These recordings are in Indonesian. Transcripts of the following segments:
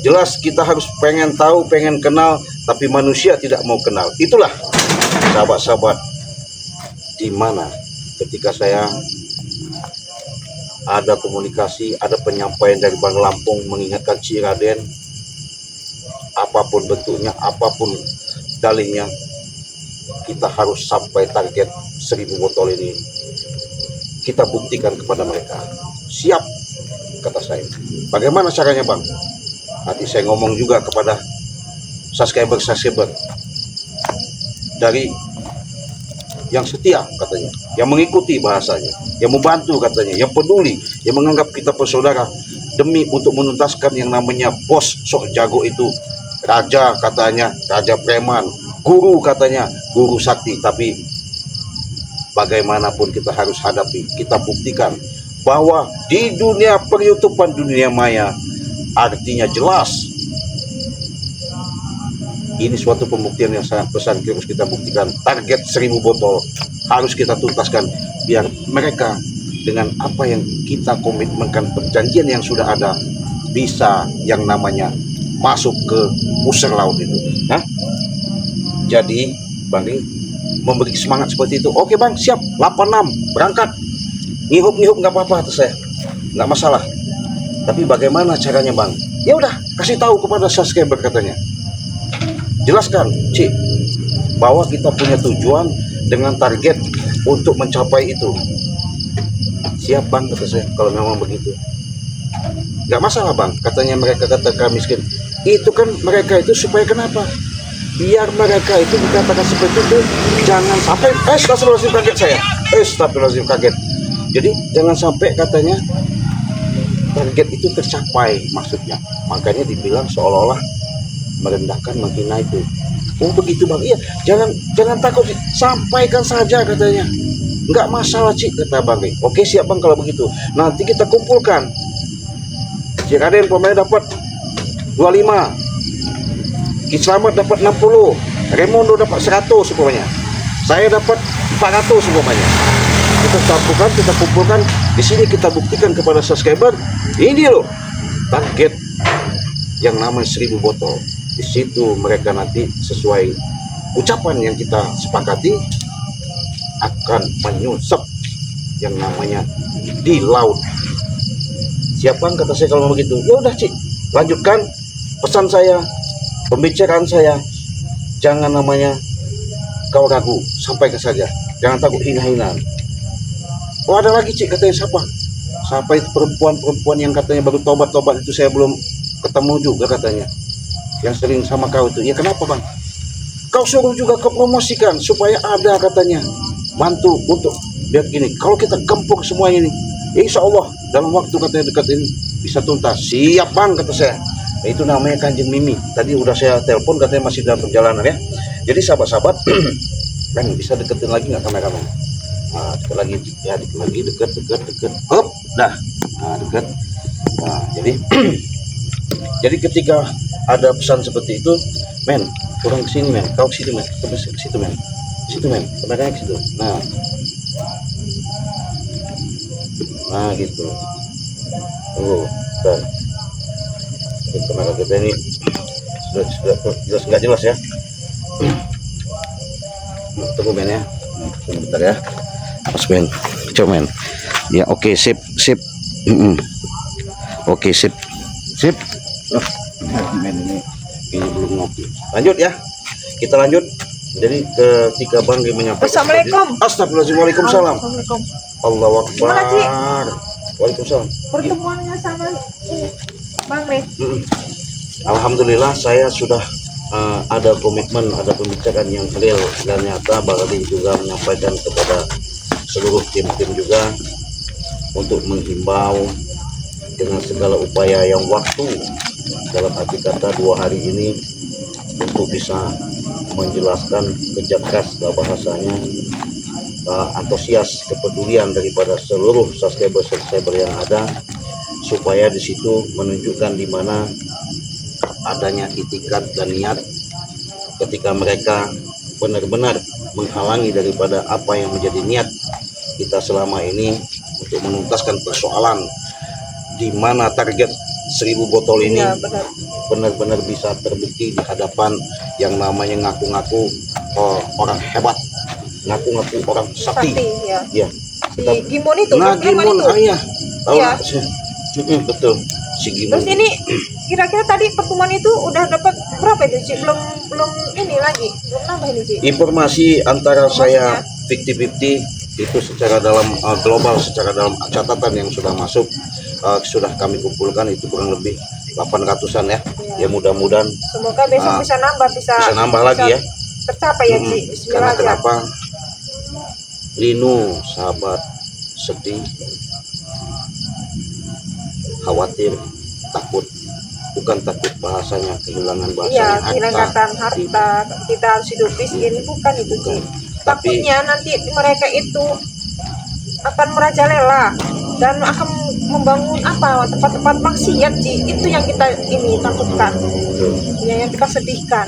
Jelas kita harus pengen tahu, pengen kenal, tapi manusia tidak mau kenal. Itulah sahabat-sahabat, di mana ketika saya ada komunikasi, ada penyampaian dari Bang Lampung mengingatkan si Raden, apapun bentuknya, apapun dalihnya, kita harus sampai target 1000 botol ini. Kita buktikan kepada mereka. Siap, kata saya. Bagaimana caranya, Bang? Nanti saya ngomong juga kepada subscriber dari yang setia, katanya, yang mengikuti bahasanya, yang membantu, katanya, yang peduli, yang menganggap kita bersaudara demi untuk menuntaskan yang namanya bos sok jago itu, raja, katanya, raja preman, guru, katanya, guru sakti. Tapi bagaimanapun kita harus hadapi, kita buktikan bahwa di dunia per-YouTubean, dunia maya, artinya jelas ini suatu pembuktian yang sangat besar. Harus kita buktikan. Target 1000 botol harus kita tuntaskan, biar mereka dengan apa yang kita komitmenkan, perjanjian yang sudah ada, bisa yang namanya masuk ke pusar laut itu. Nah, jadi Bang Ring memberi semangat seperti itu. Oke Bang, siap, 86 berangkat. Ngihup nggak apa-apa, atas saya nggak masalah. Tapi bagaimana caranya, Bang? Ya udah, kasih tahu kepada subscriber, katanya. Jelaskan, Cik, bahwa kita punya tujuan dengan target untuk mencapai itu. Siap Bang, kata saya, kalau memang begitu. Nggak masalah Bang, katanya. Mereka katakan miskin. Itu kan mereka itu supaya kenapa? Biar mereka itu dikatakan seperti itu. Jangan sampai, astagfirullahaladzim, kaget saya. Astagfirullahaladzim, kaget. Jadi jangan sampai, katanya, target itu tercapai, maksudnya. Makanya dibilang seolah-olah merendahkan, menghina itu. Oh begitu Bang, iya, jangan takut, sampaikan saja, katanya. Nggak masalah Cik, kata Bang. Oke siap Bang kalau begitu. Nanti kita kumpulkan. Cik Raden pemain dapat 25, Ki Slamet dapat 60, Raimondo dapat 100 umpamanya, saya dapat 400 umpamanya. Kita campurkan, kita kumpulkan. Di sini kita buktikan kepada subscriber, ini loh target yang namanya 1000 botol. Di situ mereka nanti sesuai ucapan yang kita sepakati akan menyusup yang namanya di laut. Siap Bang, kata saya kalau begitu. Ya udah Cik, lanjutkan pesan saya, pembicaraan saya. Jangan namanya kau ragu, sampaikan saja. Jangan takut hina-hina. Oh ada lagi Cik, katanya. Siapa itu perempuan yang katanya baru tobat itu, saya belum ketemu juga, katanya, yang sering sama kau itu. Ya kenapa Bang? Kau suruh juga kau promosikan supaya ada, katanya, bantu untuk biar gini. Kalau kita gempur semuanya ini, insya Allah dalam waktu, katanya, dekat ini bisa tuntas. Siap Bang, kata saya. Nah, itu namanya Kanjeng Mimi. Tadi udah saya telepon, katanya masih dalam perjalanan ya. Jadi sahabat-sahabat, kan bisa deketin lagi nggak kameramen? Nah, dekat lagi ya, dekat, hop, dah, nah, dekat. Nah, jadi ketika ada pesan seperti itu, men, kurang kesini men, kau ke situ men, ke situ men, kameranya ke situ. Nah gitu. Tunggu, dan kamera kita ini sudah jelas nggak jelas ya. Tunggu men ya, sebentar ya. Pas men, coba men. Ya oke, sip. Oke sip. Oh, men ini belum ngopi. Lanjut ya, kita lanjut. Jadi ketika Bang menyampaikan, Assalamualaikum. Astagfirullahaladzim, waalaikumsalam. Assalamualaikum. Allahu Akbar. Gimana, Cik? Waalaikumsalam. Pertemuannya sama Bang Re. Alhamdulillah saya sudah ada komitmen, ada pembicaraan yang real dan nyata. Bang Adi juga menyampaikan kepada seluruh tim-tim juga untuk menghimbau dengan segala upaya yang waktu, dalam arti kata 2 hari ini, untuk bisa menjelaskan kerja keras bahasanya, antusias, kepedulian daripada seluruh subscriber yang ada, supaya di situ menunjukkan di mana adanya itikat dan niat ketika mereka benar-benar menghalangi daripada apa yang menjadi niat kita selama ini untuk menuntaskan persoalan di mana target 1000 botol ini Iya, benar. benar-benar bisa terbukti di hadapan yang namanya ngaku-ngaku orang hebat, ngaku-ngaku orang sakti. Sakti, ya. Ya, Si Gimon itu, nah kan preman Gimon itu. ayah tahu Iya. betul si Gimon. Terus ini kira-kira tadi pertemuan itu udah dapat berapa itu sih? Belum ini lagi, belum nambah ini sih. Informasi antara saya Informasinya. 50-50 itu secara dalam global, secara dalam catatan yang sudah masuk, sudah kami kumpulkan itu kurang lebih 800-an ya. Ya mudah-mudahan Semoga besok bisa nambah, bisa nambah lagi ya. tercapai ya sih. Karena Bismillah aja. kenapa? Linu sahabat sedih, khawatir, takut, bukan takut bahasanya kehilangan Iya, bahasanya kehilangan harta, kita harus hidup miskin, bukan itu sih. Tapi- Takutnya nanti mereka itu akan merajalela dan akan membangun tempat-tempat maksiat sih. Itu yang kita ini takutkan, Betul. yang kita sedihkan.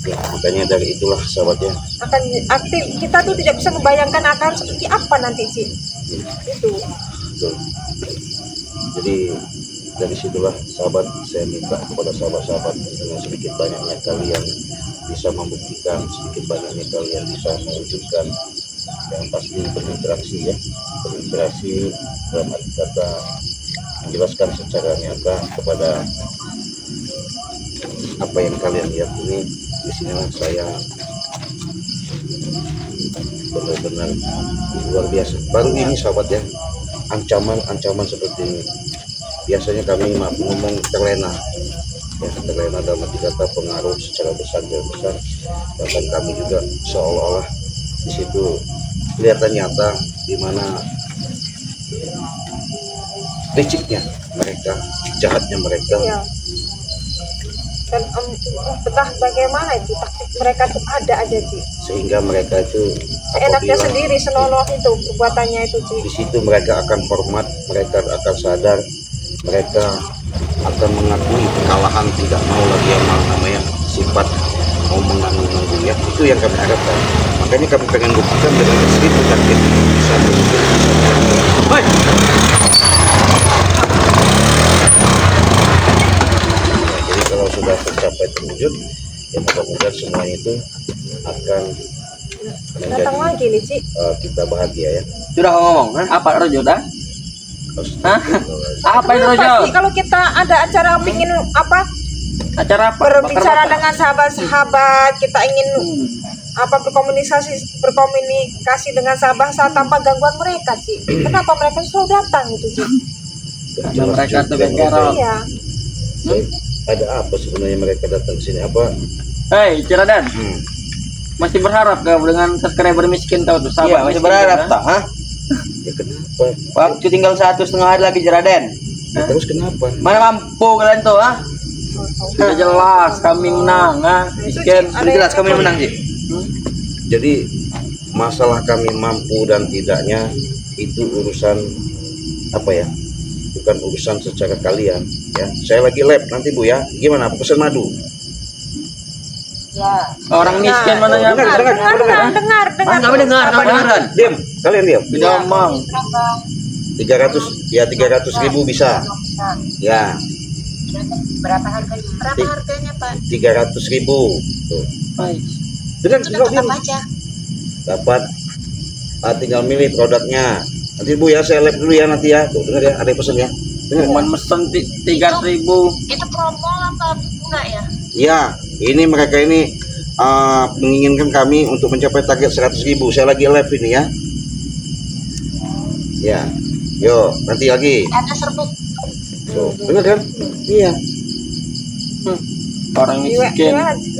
Ya, makanya dari itulah sahabatnya Akan aktif, kita tuh tidak bisa membayangkan akan seperti apa nanti sih. Itu. betul. Jadi dari situlah sahabat, saya minta kepada sahabat-sahabat dengan sedikit banyaknya kalian bisa membuktikan, sedikit banyaknya kalian bisa mewujudkan, yang pasti berinteraksi dalam arti kata menjelaskan secara nyata kepada apa yang kalian lihat ini. Di sinilah saya benar-benar luar biasa. Baru ini sahabat ya, ancaman seperti ini. Biasanya kami ngomong terlena, ya terlena dalam arti kata pengaruh secara besar. Bahkan kami juga seolah-olah di situ kelihatan nyata di mana liciknya mereka, jahatnya mereka. Iya. Dan entah bagaimana itu taktik mereka tuh ada aja sih. Sehingga mereka itu Seenaknya apabila sendiri, senonoh itu perbuatannya itu sih. di situ mereka akan hormat, mereka akan sadar, mereka akan mengakui kekalahan, tidak mau lagi yang namanya sifat mau menanggung ya. Itu yang kami harapkan. Makanya kami pengen buktikan dengan 1000 target bisa berhasil. Baik. Jadi kalau sudah tercapai terwujud, ya mudah-mudahan semuanya itu akan Datang menjadi lagi nih sih. kita bahagia ya. Sudah ngomong, apa Rojo dah? Hah? Apa itu Rojo? Kenapa sih kalau kita ada acara pingin Acara apa? berbicara Bakar-bakar. dengan sahabat-sahabat, kita ingin berkomunikasi dengan sahabat tanpa gangguan mereka sih. Kenapa mereka selalu datang itu sih? Jelas mereka tuh juga bekerok. Iya. Ada apa sebenarnya mereka datang ke sini? Apa? Hei, Ciradan, masih berharap kau dengan subscriber miskin kau tuh sahabat? Iya, masih miskin berharap kita? tak? Hah? Ya kenapa? Waktu tinggal 1,5 hari lagi Jeraden. Ya, terus kenapa? Mana mampu kalian tuh, ah? Sudah jelas kami menang, ah? Miskin. Ada Sudah jelas yang kami yang menang sih. Jadi masalah kami mampu dan tidaknya itu urusan apa ya? Bukan urusan secara kalian ya. Saya lagi lab nanti Bu ya. Gimana? Pesan madu. Orang miskin mana yang dengar. Ah, kami dengar, kami dengar. Diam. Kalian diam. Tidak omong. 300 ya 300.000 bisa. Ya. Berapa harganya Pak? 300.000. Tuh. Baik. Dengan Sudah kalau diam tetap aja. dapat tinggal milih produknya. Nanti Bu ya saya lab dulu ya nanti ya. Tuh dengar ya, ada yang pesan ya. Dengar. Cuman mesen 3.000. Itu promo apa enggak ya? Ya, ini mereka ini menginginkan kami untuk mencapai target 100.000. Saya lagi live ini ya. Ya, yo nanti lagi. Ada serbuk. Tuh, bener kan? Iya. Orang miskin.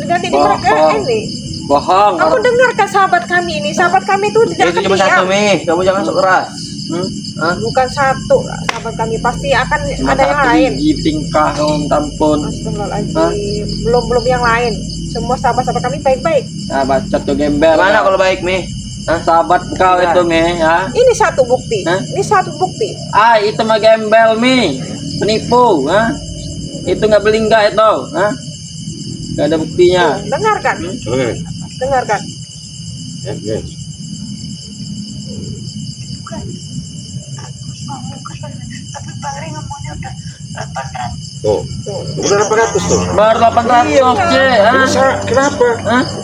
Nanti di mereka Bohong. ini. Bohong. Kamu dengarkan sahabat kami ini. Sahabat kami itu tidak Itu akan cuma satu, diam. Mi. Kamu jangan sok keras. Hah? Bukan satu sahabat kami, pasti akan ada yang lain. Biji tingkah kamu tampun. Astagfirullahaladzim. Belum yang lain. Semua sahabat-sahabat kami baik-baik. Ah, bacot tuh gembel. Mana kalau baik, Mi? Hah, sahabat kau itu, Mi, ya? Ini satu bukti. Hah? Ini satu bukti. Ah, itu mah gembel, Mi. Penipu, ha? Itu nggak beli nggak itu, ha? Nggak ada buktinya. Dengarkan. Dengar. Dengarkan. Ya, ya. Tapi Pak Ari ngomongnya udah Tuh, udah 800 tuh. Baru 800 C, Kenapa?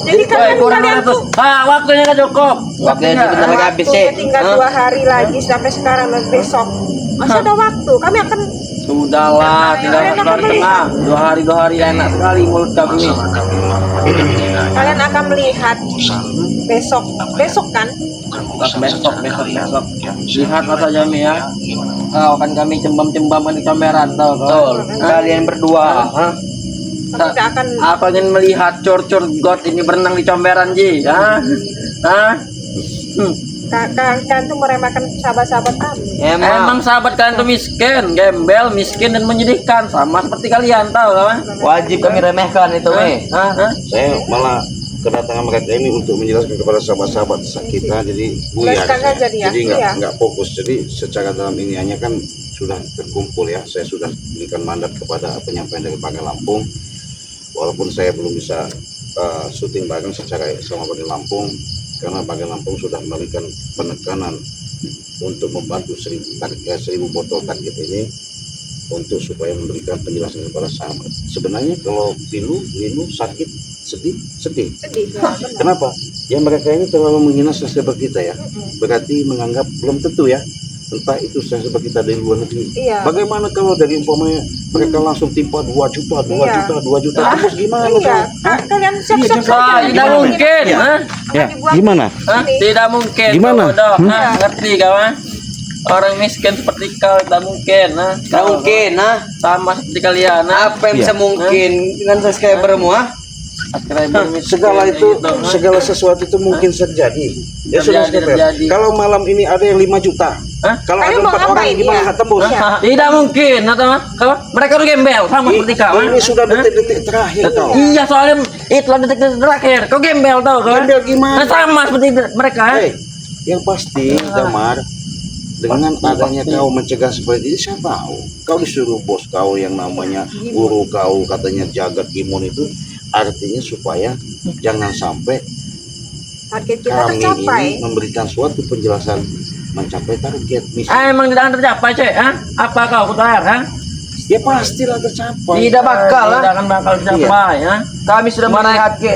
Jadi Baik, kurang kalian tuh 200. Waktunya nggak cukup. Waktunya sebentar lagi habis sih. waktunya tinggal 2 hari lagi sampai sekarang dan besok. Masih ada waktu. Kami akan Sudahlah, tinggal 1 hari tengah. 2 hari enak sekali mulut kami. kalian akan melihat besok kan? Besok. Lihat saja Mi ya. Kau kan kami cembam-cembam di kameran tahu kau. Betul. Kalian berdua, ha? Kami tidak akan Apa ingin melihat cor-cor God ini berenang di comberan Ji? kalian tuh meremehkan sahabat-sahabat kami. Emang sahabat kalian tuh miskin, gembel, miskin dan menyedihkan sama seperti kalian tahu kan? Wajib kami remehkan itu, Mi. Saya malah kedatangan mereka ini untuk menjelaskan kepada sahabat-sahabat kita, jadi buyar Jelaskan saya. saja dia. Jadi Iya. nggak fokus. Jadi secara dalam ini hanya kan sudah terkumpul ya. Saya sudah berikan mandat kepada penyampaian dari Bangka Lampung. Walaupun saya belum bisa syuting bareng secara sama Bangka Lampung, karena Bangka Lampung sudah memberikan penekanan untuk membantu 1000 botol target ini untuk supaya memberikan penjelasan kepada sahabat. Sebenarnya kalau pilu sakit, sedih. Sedih ya, benar. Kenapa? Ya mereka ini terlalu menghina sahabat kita ya. Berarti menganggap belum tentu ya. Entah itu sahabat kita dari luar negeri. Iya. Bagaimana kalau dari umpamanya mereka langsung timpa 2 juta, 2 Iya. juta, terus gimana? Iya, kalian siap-siap saja. Tidak mungkin, Ya, dibuat gimana? Tidak mungkin. Gimana? Bodoh, ngerti kawan? Orang miskin seperti kau tidak mungkin, Nggak mungkin, ha? sama seperti kalian, Apa yang bisa mungkin dengan subscribermu, ha? Segala itu, segala sesuatu itu mungkin terjadi. Ya sudah Terjadi. Kalau malam ini ada yang 5 juta, kalau ada Kalian mau 4 orang ngapain? gimana Iya. nggak tembus? Tidak mungkin, atau kalau mereka udah gembel sama seperti kau. Ini sudah detik-detik terakhir kau. Iya, soalnya itulah detik-detik terakhir. Kau gembel tau kau? Gembel gimana? Sama seperti mereka. Yang pasti Damar, dengan adanya kau mencegah seperti ini, saya tahu kau disuruh bos kau yang namanya guru kau katanya jagat Gimun itu, artinya supaya jangan sampai Target kita kami tercapai. ini memberikan suatu penjelasan mencapai target misalnya. Emang tidak akan tercapai, cek? Apa kau kutahar? Ya pastilah tercapai. Tidak bakal, tidak akan bakal tercapai. Kami sudah melihat, Ki.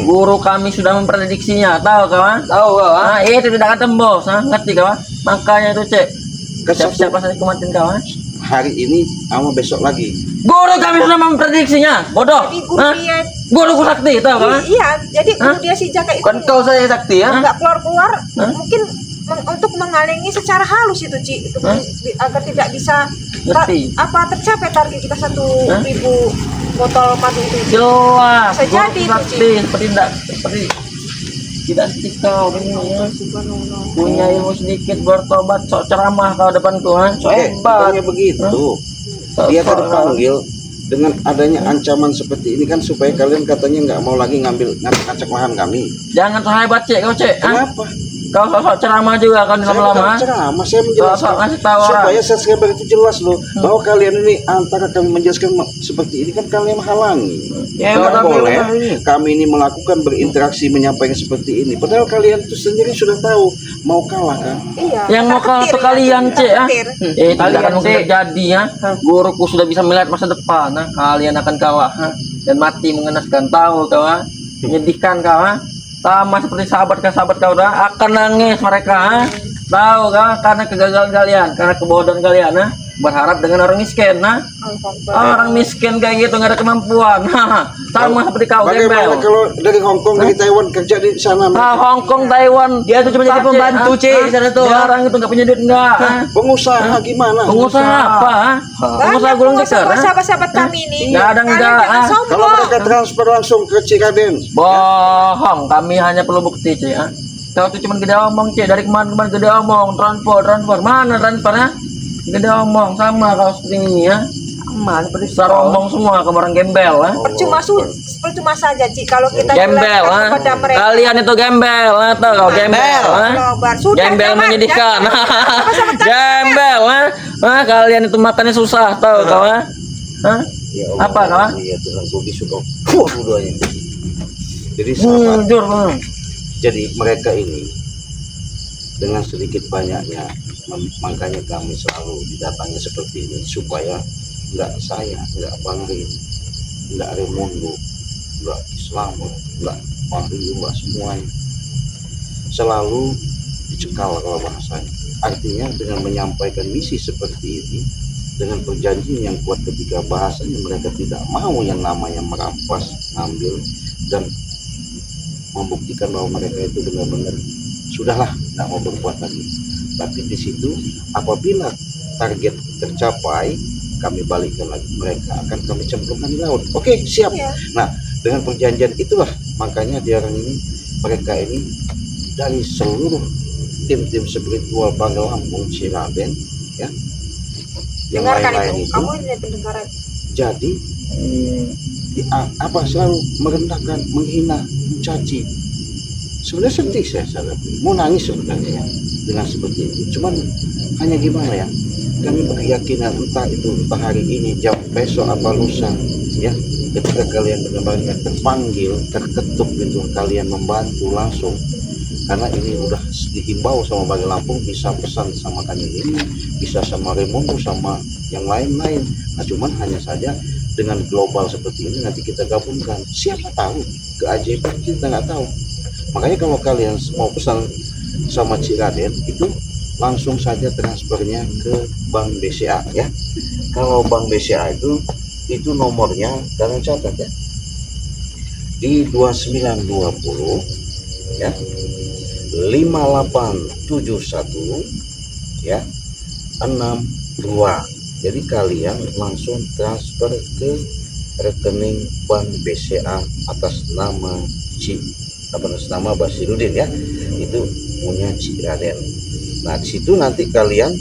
Guru kami sudah memprediksinya, tahu kawan? Tahu kau, ha? Itu tidak akan tembus, ngerti kawan? Makanya itu cek. Kan Siap-siap pasal kematian kawan. hari ini sama besok lagi. Guru kami sudah memprediksinya, bodoh. Jadi guru dia, Guru sakti, tahu kawan? iya, jadi guru dia si Jaka itu Kan kau saya sakti, ya? nggak keluar mungkin untuk menghalangi secara halus itu Ci, itu agar tidak bisa Ngerti. tercapai target kita 1.000 botol madu itu. Jelas. Bisa jadi Guru itu, sakti, seperti tidak seperti kau ini ya. Punya ilmu sedikit, bertobat, sok ceramah kau depanku, sok hebat. Bukannya begitu. Dia terpanggil dengan adanya ancaman seperti ini kan supaya kalian katanya nggak mau lagi ngambil ngacak lahan kami. Jangan sok hebat cek kau cek. Kenapa? Kau sok ceramah juga kan Saya lama-lama. bukan ceramah, saya Sok menjelaskan ngasih tahu orang. supaya subscriber itu jelas loh bahwa kalian ini antara kami menjelaskan seperti ini kan kalian menghalangi. Ya, Nggak benar, boleh benar. kami ini melakukan berinteraksi menyampaikan seperti ini. Padahal kalian itu sendiri sudah tahu mau kalah kan. Iya. Yang mau kalah tuh kalian cek tidak akan Kalian, mungkin Cek. terjadi ya. Guruku sudah bisa melihat masa depan, kalian akan kalah dan mati mengenaskan, tahu kau, menyedihkan kau, sama seperti sahabat kau akan nangis mereka, tahu kau, karena kegagalan kalian, karena kebodohan kalian, berharap dengan orang miskin, orang miskin kayak gitu nggak ada kemampuan, sama seperti kau Bagaimana gembel. kalau dari Hongkong dari Taiwan kerja di sana? Hong Kong, Taiwan, Dia tuh cuma jadi pembantu, Ci, di sana tuh. Jarang itu nggak punya duit enggak. Pengusaha gimana? Pengusaha apa? Pengusaha gulung tikar. sahabat-sahabat kami ini. Nggak ada, Kalian enggak, jangan sombong. Kalau mereka transfer langsung ke Cikaden, Bohong, kami hanya perlu bukti, Cik. Kau tuh cuma gede omong, Cik. Dari kemarin gede omong, transfer. Mana transfernya? Gede omong, sama kau seperti ini ya. Sama seperti Besar omong semua, kamu orang gembel, Percuma saja Ci kalau kita Gembel, jelaskan kepada mereka. Kalian itu gembel, tahu kau gembel, Global. Sudah Gembel jangan, menyedihkan. jangan. Gembel, kalian itu makannya susah, tahu kau, ya Allah, Apa, kawan? Ya Tuhan, gue suka dua-duanya. Jadi sahabat, Jujur, jadi mereka ini dengan sedikit banyaknya makanya kami selalu didatangi seperti ini supaya nggak saya, nggak Bang Rin, nggak Remondo, nggak Islam, nggak Bang Rio, nggak semuanya selalu dicekal kalau bahasanya. Artinya dengan menyampaikan misi seperti ini, dengan perjanjian yang kuat ketika bahasanya mereka tidak mau yang namanya merampas, ngambil, dan membuktikan bahwa mereka itu benar-benar sudahlah nggak mau berbuat lagi. Tapi di situ apabila target tercapai, kami balikkan lagi, mereka akan kami cemplungkan di laut. Oke, siap. Iya. Nah, dengan perjanjian itulah makanya mereka ini dari seluruh tim-tim spiritual Bangga Lampung, Ciraden, ya, yang Dengarkan lain-lain itu. itu. Kamu ini pendengaran. Jadi selalu merendahkan, menghina, mencaci. Sebenarnya sedih saya mau nangis sebenarnya ya, dengan seperti itu. Cuman hanya gimana ya, kami berkeyakinan entah hari ini, jam besok apa lusa, ya, ketika kalian benar-benar terpanggil, terketuk gitu, kalian membantu langsung. Karena ini udah dihimbau sama Bangga Lampung, bisa pesan sama Kanjeng ini, bisa sama Remondo, sama yang lain-lain. Nah, cuman hanya saja dengan global seperti ini nanti kita gabungkan. Siapa tahu keajaiban kita nggak tahu. Makanya kalau kalian mau pesan sama Ciraden itu langsung saja transfernya ke Bank BCA ya. Kalau Bank BCA itu nomornya kalian catat ya. Di 2920 ya. 5871 ya 62. Jadi kalian langsung transfer ke rekening Bank BCA atas nama Basirudin ya, itu punya Ciraden. Nah, di situ nanti kalian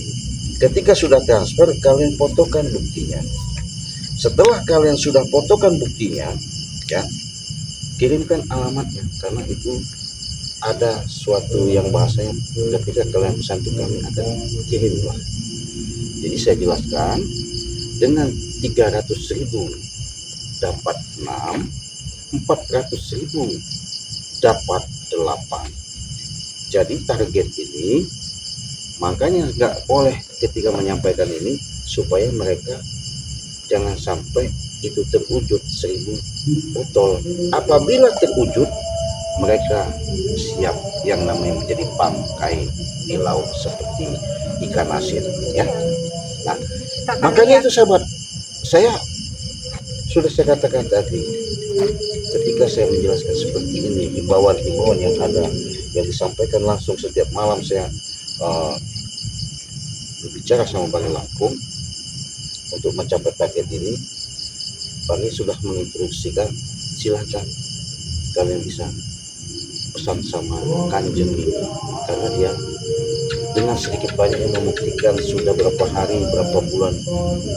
ketika sudah transfer, kalian fotokan buktinya. Setelah kalian sudah fotokan buktinya ya, kirimkan alamatnya, karena itu ada suatu yang bahasanya ketika kalian pesan itu kami akan kirimlah. Jadi saya jelaskan, dengan 300.000 dapat 6, 400.000 dapat 8. Jadi target ini makanya nggak boleh ketika menyampaikan ini, supaya mereka jangan sampai itu terwujud 1000 botol. Apabila terwujud, mereka siap yang namanya menjadi bangkai di laut seperti ikan asin ya. Nah, makanya itu sahabat, saya sudah saya katakan tadi ketika saya menjelaskan seperti ini, himbauan-himbauan yang ada yang disampaikan langsung setiap malam saya berbicara sama Bangga Lampung untuk mencapai target ini. Bang sudah menginstruksikan, silakan kalian bisa pesan sama Kanjeng ini, karena dia dengan sedikit banyaknya membuktikan sudah berapa hari, berapa bulan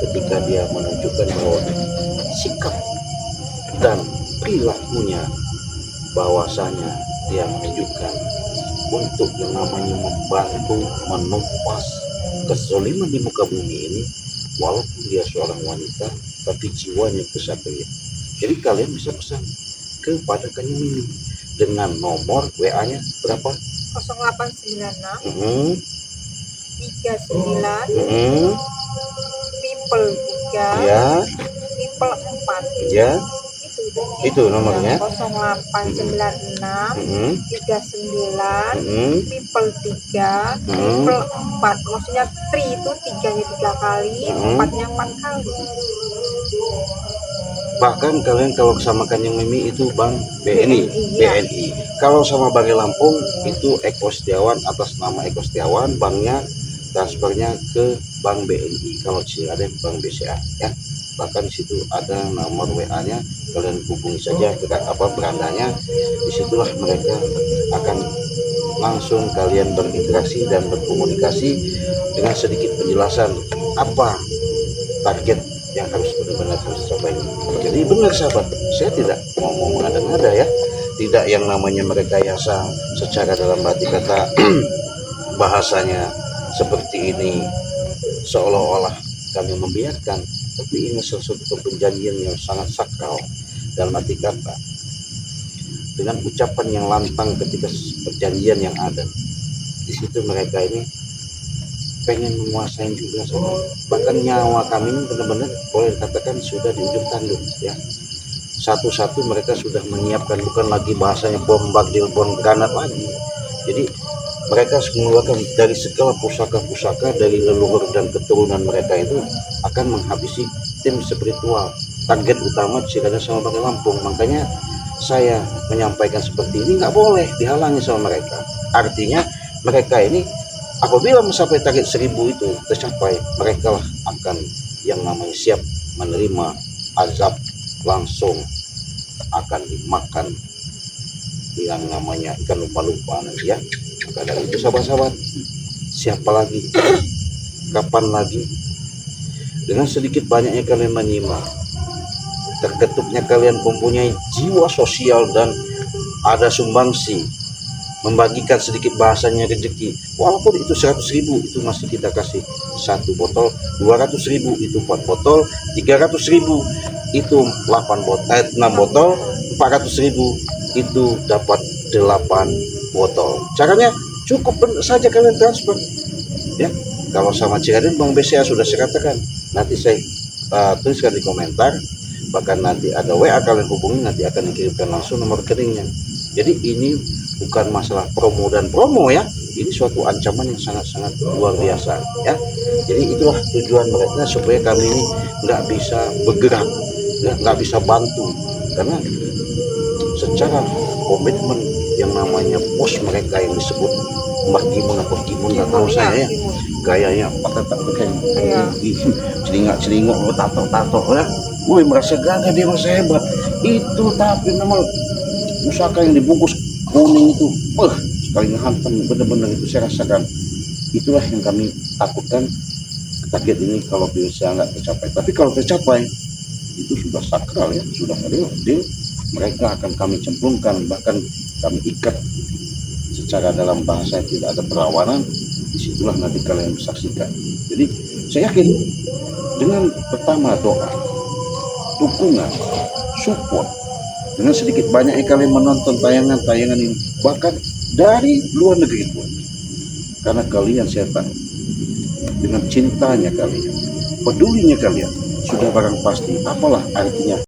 ketika dia menunjukkan bahwa sikap dan perilakunya bahwasanya dia menunjukkan untuk yang namanya membantu menumpas kezaliman di muka bumi ini, walaupun dia seorang wanita tapi jiwanya kesatria. Jadi kalian bisa pesan kepada Kanjeng ini dengan nomor WA-nya berapa? 0896 39 triple 3 Ya, triple 4 ya, itu nomornya. 0896 39 triple 3 Hmm. triple 4. Maksudnya tri itu 3-nya 3 kali, 4-nya 4 kali. Bahkan kalian kalau sama Kanjeng Mimi itu Bank BNI, Iya. BNI. Kalau sama Bangga Lampung itu Eko Setiawan atas nama Eko Setiawan, banknya transfernya ke Bank BNI. Kalau Ciraden Bank BCA ya. Bahkan di situ ada nomor WA-nya, kalian hubungi saja ke berandanya. Disitulah mereka akan langsung kalian berinteraksi dan berkomunikasi dengan sedikit penjelasan apa target yang harus benar-benar harus dicapai. Jadi benar sahabat, saya tidak mau mengada-ngada ya, tidak yang namanya merekayasa secara dalam arti kata bahasanya seperti ini seolah-olah kami membiarkan, tapi ini sesuatu perjanjian yang sangat sakral dalam arti kata, dengan ucapan yang lantang ketika perjanjian yang ada di situ mereka ini pengen menguasai juga sama, bahkan nyawa kami ini benar-benar boleh dikatakan sudah di ujung tanduk ya. Satu-satu mereka sudah menyiapkan, bukan lagi bahasanya bom bagdil bom granat lagi. Jadi mereka mengeluarkan dari segala pusaka-pusaka dari leluhur dan keturunan mereka itu akan menghabisi tim spiritual. Target utama Cicadas sama Bangka Lampung. Makanya saya menyampaikan seperti ini, nggak boleh dihalangi sama mereka. Artinya mereka ini apabila mencapai target 1000 itu tercapai, mereka lah akan yang namanya siap menerima azab langsung, akan dimakan yang namanya ikan lumba-lumba nanti ya. Maka dari itu sahabat-sahabat, siapa lagi, kapan lagi, dengan sedikit banyaknya kalian menyimak, terketuknya kalian mempunyai jiwa sosial dan ada sumbangsi, membagikan sedikit bahasanya rezeki, walaupun itu 100.000 itu masih kita kasih 1 botol, 200.000 itu 4 botol, 300.000 itu 6 botol, 400.000 itu dapat 8 botol. Caranya cukup saja kalian transfer ya. Kalau sama Cicadas Bang BCA sudah saya katakan, nanti saya tuliskan di komentar, bahkan nanti ada WA kalian hubungi, nanti akan dikirimkan langsung nomor rekeningnya. Jadi ini bukan masalah promo dan promo ya, ini suatu ancaman yang sangat-sangat luar biasa ya. Jadi itulah tujuan mereka, supaya kami ini nggak bisa bergerak, nggak bisa bantu, karena secara komitmen yang namanya bos mereka yang disebut Mbak Gimun atau Gimun nggak tahu saya ya, gayanya pakai celingak tato ya. Woi, merasa gagah, dia merasa hebat itu, tapi memang pusaka yang dibungkus kuning itu sekali ngehantam bener-bener itu saya rasakan. Itulah yang kami takutkan, target ini kalau bisa nggak tercapai. Tapi kalau tercapai itu sudah sakral ya, sudah real deal. Mereka akan kami cemplungkan, bahkan kami ikat secara dalam bahasa yang tidak ada perlawanan. Disitulah nanti kalian saksikan. Jadi saya yakin dengan pertama doa, dukungan, support, dengan sedikit banyaknya kalian menonton tayangan-tayangan ini, bahkan dari luar negeri pun, karena kalian saya tahu dengan cintanya kalian, pedulinya kalian, sudah barang pasti apalah artinya